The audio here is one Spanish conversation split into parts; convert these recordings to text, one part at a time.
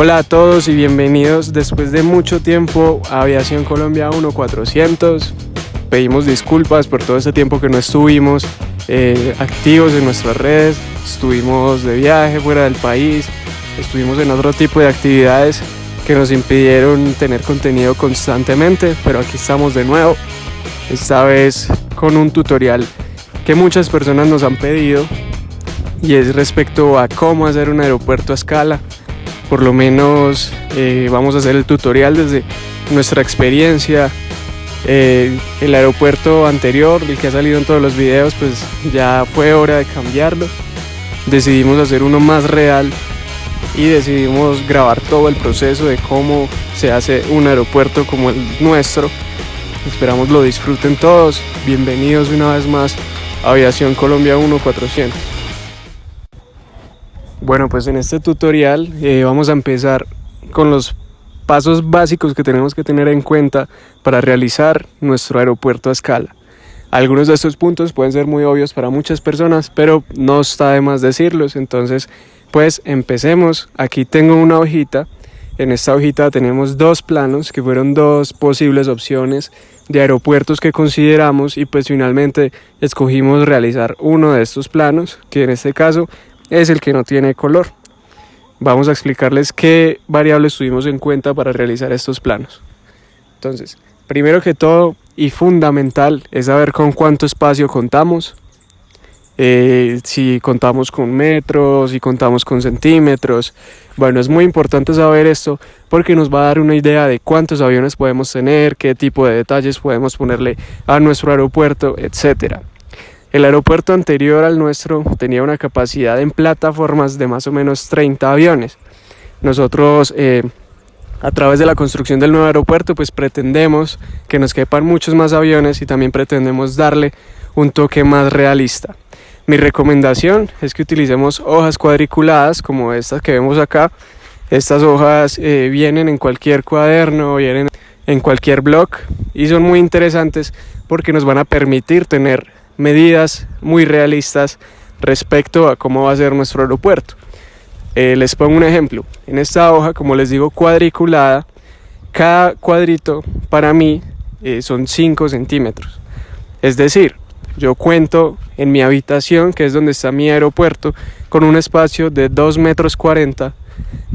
Hola a todos y bienvenidos después de mucho tiempo a Aviación Colombia 1400. Pedimos disculpas por todo este tiempo que no estuvimos activos en nuestras redes. Estuvimos de viaje fuera del país, estuvimos en otro tipo de actividades que nos impidieron tener contenido constantemente, pero aquí estamos de nuevo, esta vez con un tutorial que muchas personas nos han pedido y es respecto a cómo hacer un aeropuerto a escala. Por lo menos vamos a hacer el tutorial desde nuestra experiencia. El aeropuerto anterior, el que ha salido en todos los videos, pues ya fue hora de cambiarlo. Decidimos hacer uno más real y decidimos grabar todo el proceso de cómo se hace un aeropuerto como el nuestro. Esperamos lo disfruten todos. Bienvenidos una vez más a Aviación Colombia 1400. Bueno, pues en este tutorial vamos a empezar con los pasos básicos que tenemos que tener en cuenta para realizar nuestro aeropuerto a escala. Algunos de estos puntos pueden ser muy obvios para muchas personas, pero no está de más decirlos. Entonces, pues empecemos. Aquí tengo una hojita. En esta hojita tenemos dos planos que fueron dos posibles opciones de aeropuertos que consideramos y pues finalmente escogimos realizar uno de estos planos, que en este caso es el que no tiene color. Vamos a explicarles qué variables tuvimos en cuenta para realizar estos planos. Entonces, primero que todo y fundamental es saber con cuánto espacio contamos. Si contamos con metros, si contamos con centímetros. Bueno, es muy importante saber esto porque nos va a dar una idea de cuántos aviones podemos tener, qué tipo de detalles podemos ponerle a nuestro aeropuerto, etcétera. El aeropuerto anterior al nuestro tenía una capacidad en plataformas de más o menos 30 aviones. Nosotros, a través de la construcción del nuevo aeropuerto, pues pretendemos que nos quepan muchos más aviones y también pretendemos darle un toque más realista. Mi recomendación es que utilicemos hojas cuadriculadas como estas que vemos acá. Estas hojas vienen en cualquier cuaderno, vienen en cualquier blog y son muy interesantes porque nos van a permitir tener medidas muy realistas respecto a cómo va a ser nuestro aeropuerto. Les pongo un ejemplo. En esta hoja, como les digo, cuadriculada, cada cuadrito para mí son 5 centímetros. Es decir, yo cuento en mi habitación, que es donde está mi aeropuerto, con un espacio de 2,40 m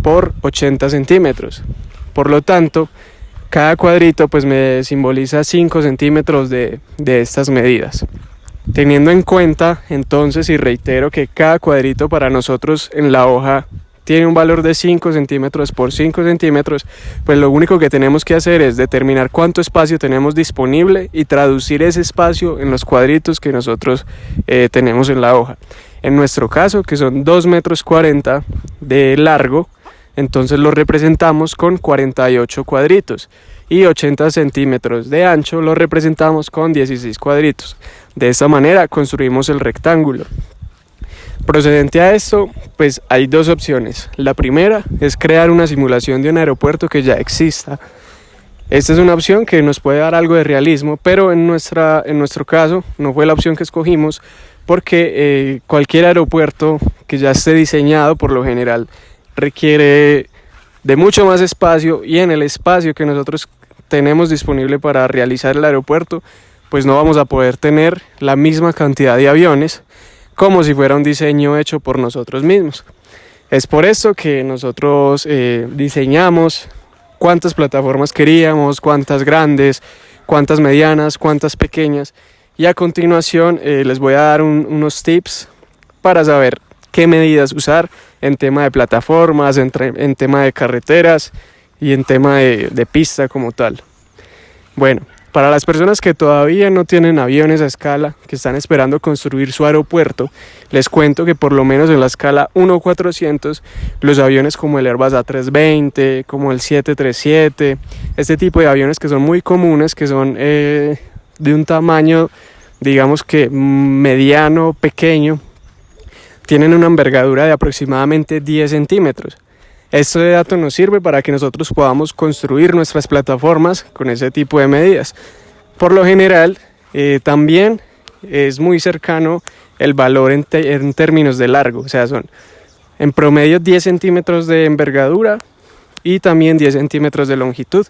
por 80 centímetros. Por lo tanto, cada cuadrito pues me simboliza 5 centímetros de estas medidas. Teniendo en cuenta entonces y reitero que cada cuadrito para nosotros en la hoja tiene un valor de 5 centímetros por 5 centímetros, pues lo único que tenemos que hacer es determinar cuánto espacio tenemos disponible y traducir ese espacio en los cuadritos que nosotros tenemos en la hoja. En nuestro caso, que son 2,40 m de largo, entonces lo representamos con 48 cuadritos y 80 centímetros de ancho lo representamos con 16 cuadritos. De esta manera construimos el rectángulo. Procedente a esto, pues hay dos opciones. La primera es crear una simulación de un aeropuerto que ya exista. Esta es una opción que nos puede dar algo de realismo, pero en nuestro caso no fue la opción que escogimos porque cualquier aeropuerto que ya esté diseñado por lo general requiere de mucho más espacio y en el espacio que nosotros tenemos disponible para realizar el aeropuerto, pues no vamos a poder tener la misma cantidad de aviones como si fuera un diseño hecho por nosotros mismos. Es por eso que nosotros diseñamos cuántas plataformas queríamos, cuántas grandes, cuántas medianas, cuántas pequeñas, y a continuación les voy a dar unos tips para saber qué medidas usar en tema de plataformas, en tema de carreteras y en tema de pista como tal. Bueno, para las personas que todavía no tienen aviones a escala, que están esperando construir su aeropuerto, les cuento que por lo menos en la escala 1400, los aviones como el Airbus A320, como el 737, este tipo de aviones que son muy comunes, que son de un tamaño, digamos que mediano, pequeño, tienen una envergadura de aproximadamente 10 centímetros. Este dato nos sirve para que nosotros podamos construir nuestras plataformas con ese tipo de medidas. Por lo general, también es muy cercano el valor en términos de largo, o sea, son en promedio 10 centímetros de envergadura y también 10 centímetros de longitud.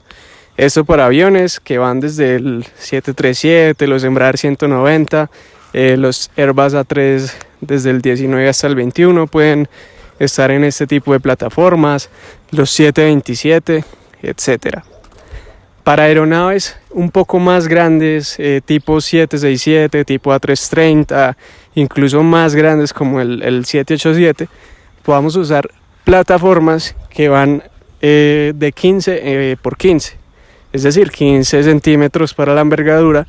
Esto para aviones que van desde el 737, los Embraer 190, los Airbus A3 desde el 19 hasta el 21 pueden estar en este tipo de plataformas, los 727, etc. Para aeronaves un poco más grandes, tipo 767, tipo A330, incluso más grandes como el 787, podamos usar plataformas que van de 15 por 15, es decir, 15 centímetros para la envergadura,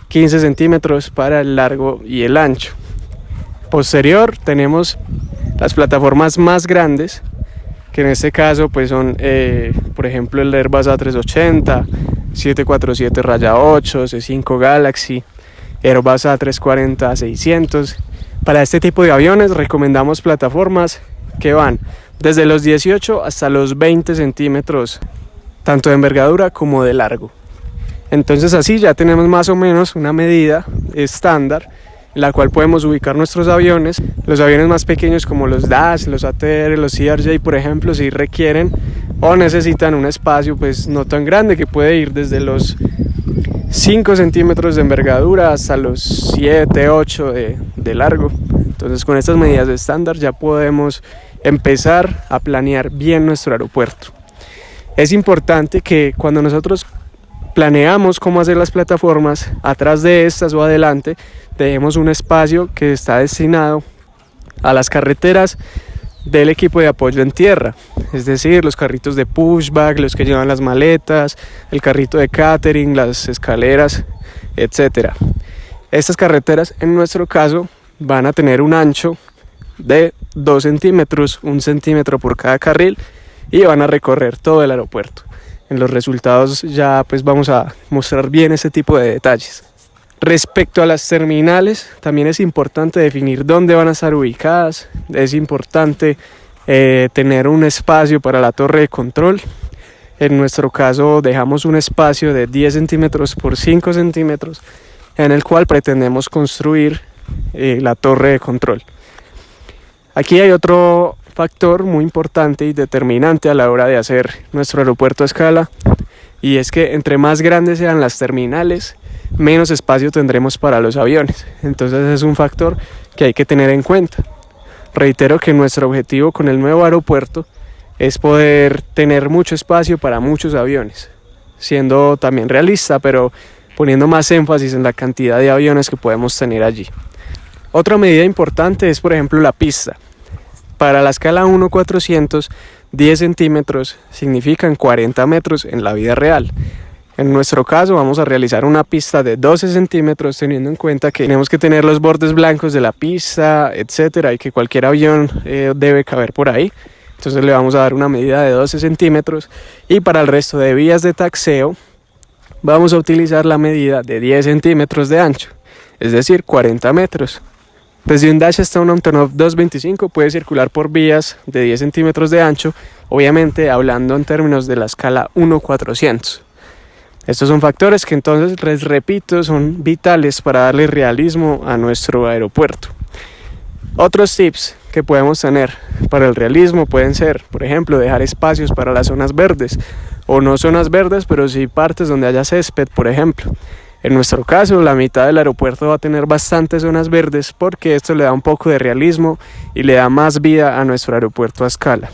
15 centímetros para el largo y el ancho. Posterior tenemos las plataformas más grandes, que en este caso pues son por ejemplo el Airbus A380, 747-8, C5 Galaxy, Airbus A340-600. Para este tipo de aviones recomendamos plataformas que van desde los 18 hasta los 20 centímetros, tanto de envergadura como de largo. Entonces así ya tenemos más o menos una medida estándar en la cual podemos ubicar nuestros aviones. Los aviones más pequeños como los Dash, los ATR, los CRJ por ejemplo, si requieren o necesitan un espacio pues no tan grande, que puede ir desde los 5 centímetros de envergadura hasta los 7, 8 de largo. Entonces con estas medidas estándar ya podemos empezar a planear bien nuestro aeropuerto. Es importante que cuando nosotros planeamos cómo hacer las plataformas, atrás de estas o adelante dejemos un espacio que está destinado a las carreteras del equipo de apoyo en tierra, es decir, los carritos de pushback, los que llevan las maletas, el carrito de catering, las escaleras, etc. Estas carreteras en nuestro caso van a tener un ancho de 2 centímetros, 1 centímetro por cada carril, y van a recorrer todo el aeropuerto. En los resultados ya pues vamos a mostrar bien ese tipo de detalles. Respecto a las terminales, también es importante definir dónde van a estar ubicadas. Es importante tener un espacio para la torre de control. En nuestro caso dejamos un espacio de 10 centímetros por 5 centímetros en el cual pretendemos construir la torre de control. Aquí hay otro factor muy importante y determinante a la hora de hacer nuestro aeropuerto a escala, y es que entre más grandes sean las terminales, menos espacio tendremos para los aviones. Entonces es un factor que hay que tener en cuenta. Reitero que nuestro objetivo con el nuevo aeropuerto es poder tener mucho espacio para muchos aviones, siendo también realista, pero poniendo más énfasis en la cantidad de aviones que podemos tener allí. Otra medida importante es, por ejemplo, la pista. Para la escala 1-400, 10 centímetros significan 40 metros en la vida real. En nuestro caso vamos a realizar una pista de 12 centímetros, teniendo en cuenta que tenemos que tener los bordes blancos de la pista, etcétera, y que cualquier avión debe caber por ahí. Entonces le vamos a dar una medida de 12 centímetros, y para el resto de vías de taxeo vamos a utilizar la medida de 10 centímetros de ancho, es decir, 40 metros. Desde un Dash hasta un Antonov 225 puede circular por vías de 10 centímetros de ancho, obviamente hablando en términos de la escala 1-400. Estos son factores que entonces, les repito, son vitales para darle realismo a nuestro aeropuerto. Otros tips que podemos tener para el realismo pueden ser, por ejemplo, dejar espacios para las zonas verdes, o no zonas verdes, pero sí partes donde haya césped, por ejemplo. En nuestro caso, la mitad del aeropuerto va a tener bastantes zonas verdes, porque esto le da un poco de realismo y le da más vida a nuestro aeropuerto a escala.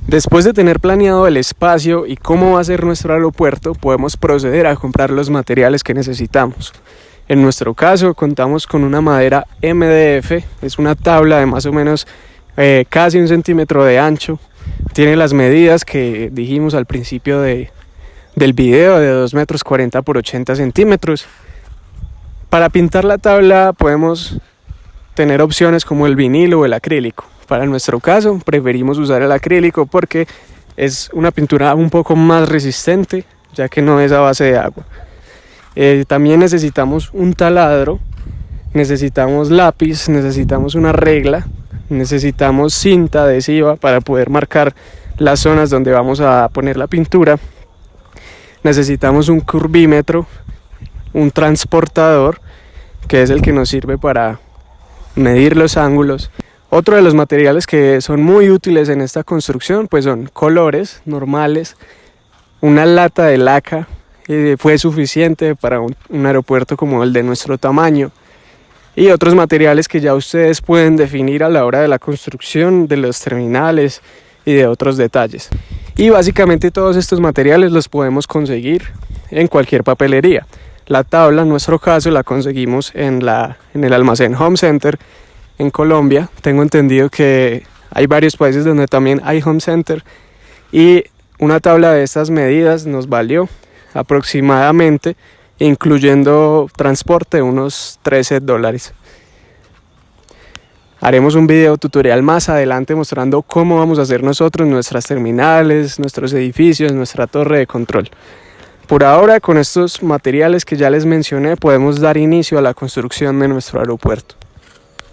Después de tener planeado el espacio y cómo va a ser nuestro aeropuerto, podemos proceder a comprar los materiales que necesitamos. En nuestro caso, contamos con una madera MDF, es una tabla de más o menos casi 1 centímetro de ancho. Tiene las medidas que dijimos al principio del video, de 2,40 metros por 80 centímetros. Para pintar la tabla podemos tener opciones como el vinilo o el acrílico. Para nuestro caso preferimos usar el acrílico porque es una pintura un poco más resistente, ya que no es a base de agua. También necesitamos un taladro, necesitamos lápiz, necesitamos una regla, necesitamos cinta adhesiva para poder marcar las zonas donde vamos a poner la pintura. Necesitamos un curvímetro, un transportador, que es el que nos sirve para medir los ángulos, Otro de los materiales que son muy útiles en esta construcción pues son colores normales. Una lata de laca fue suficiente para un aeropuerto como el de nuestro tamaño. Y otros materiales que ya ustedes pueden definir a la hora de la construcción de los terminales y de otros detalles. Y básicamente todos estos materiales los podemos conseguir en cualquier papelería. La tabla, en nuestro caso, la conseguimos en el almacén Home Center en Colombia. Tengo entendido que hay varios países donde también hay Home Center. Y una tabla de estas medidas nos valió aproximadamente, incluyendo transporte, unos $13. Haremos un video tutorial más adelante mostrando cómo vamos a hacer nosotros nuestras terminales, nuestros edificios, nuestra torre de control. Por ahora, con estos materiales que ya les mencioné, podemos dar inicio a la construcción de nuestro aeropuerto.